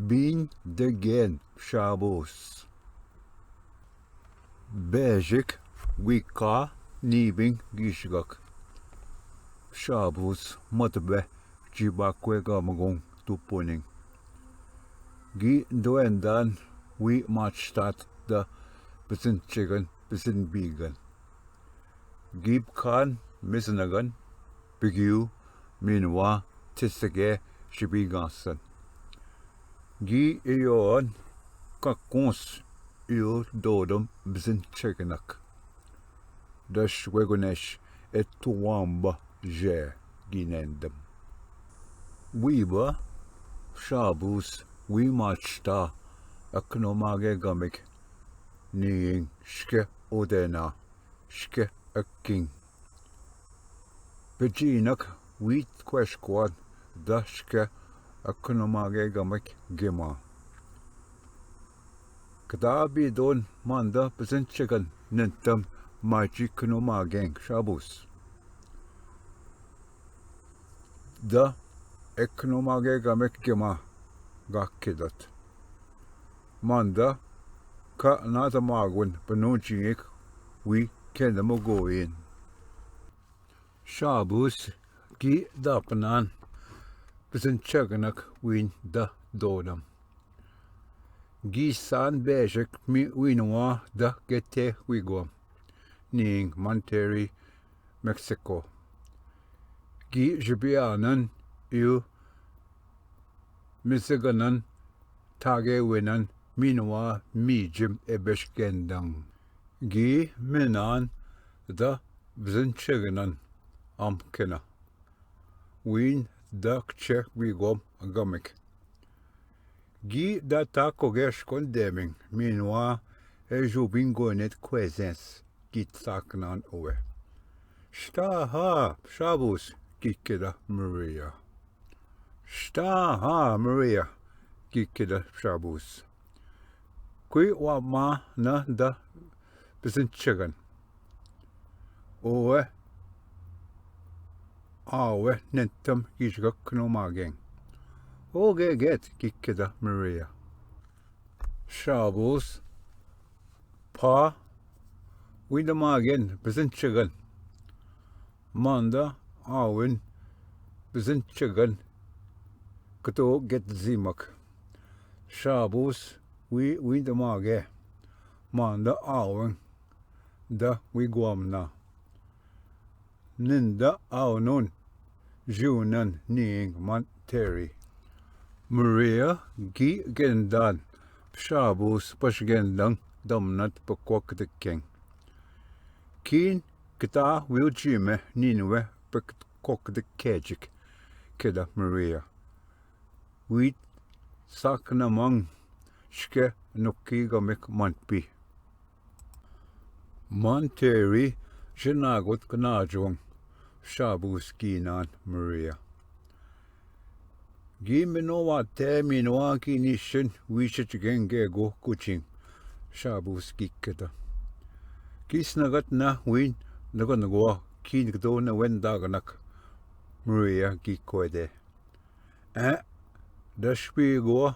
biindigen mshaaboos. Bejik wika nibing gishgak. Mshaaboos matbe jibakwe gamagong tupuning. Gi doendan we matchstat da bisin chicken bisin bigan. Gib kan misnagan bigyu minwa tisage shibigasan. Gi iyon kakons iyo dodom bisin chickenak. Dash wegonesh et tuwamba je ginendem. Wiba mshaaboos we matchta aknomage gamik ning shke odena shke aking. Bejinak wheat kweshkwad dashke aknomage gamik gima. Kadabi don manda bisin chicken nintam maji knomageng mshaaboos. Da eknomage gamek gima gakkidat. Manda ka nata magwin panunchingik we kendamogoyin. Mshaaboos gi dapanan bisin chaganak win da dodam. Gi san bejik mi winwa da gete wigwam. Ning Monterrey, Mexico. Gi jibianan yu misiganan tage winan minwa mijim ebeshgendang. Gi minan da bzinchiganan amkina. Win da kche wigom agamik. Gi da takogesh kondeming minwa ejubingonet kwezens git saknan owe. Shta ha mshaaboos gikida Maria. Shta ha Maria gikida mshaaboos. Kui wama na da bisin chicken. Owe awe nentam gishgak knomageng. Oge get gikida Maria. Mshaaboos pa widamagen bisin chicken. Manda awin bisin chicken kato get zimak. Mshaaboos we widamage manda awin da wigwamna. Ninda awnun junan ning Monterrey. Maria gi gendan mshaaboos pashgendang damnat pakwak de king. Keen kita wiljime ninwe pakwak de kejik kida Maria. Wheat saknamang shke nukigamik manpi. Monterrey jinagot kanajwang mshaaboos ginan Maria. Gi minowa te minowa ki nishin wichitgengego kuching mshaaboos gikida. Kisnagat na win naganagwa kinigdo na wendaganak Maria gikwede. Dashpigo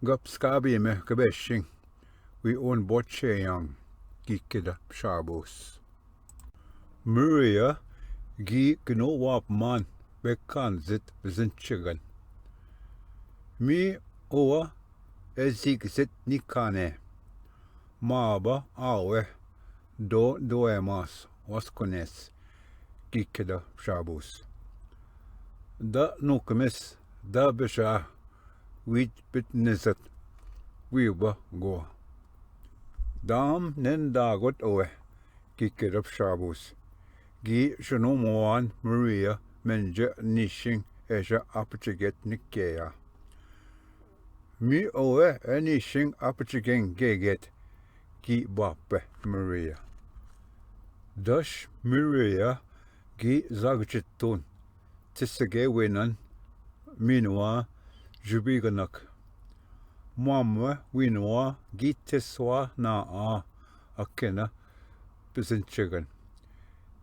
gapskabi me kabeshing we on bocheyang gikida mshaaboos. Maria gi gno wap man bekanzit bizinchigan. Mi owa ezigzit nikane. Maba awe doemas waskones gikida mshaaboos. Da nukamis da bisha wit bitnizat wiba go. Dam nendagot owe gikida mshaaboos. Gi shanomoan Maria menja nishing esha apachiget nikea. Mi owe nishing apachigeng geget gi bape Maria. Dash Maria gi zagchitun tisage winan minwa jubiganak. Mamwe winwa gi tiswa na akena bisinchigan.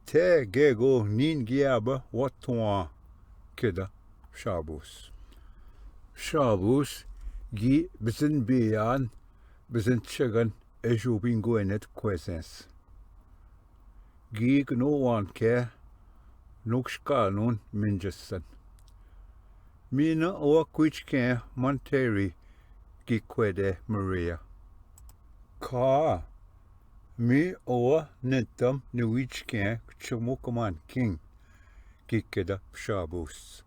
Te gego nin giaba watwa kida mshaaboos. Mshaaboos Gi bisin bian bisin chicken ejubin gwenet kwesens. Gi gno wan ke nukshkanun minjasan. Mina oa kwichke Monteri gi kwede Maria. Ka mi oa nentam newichke chumukaman king gi keda mshaaboos.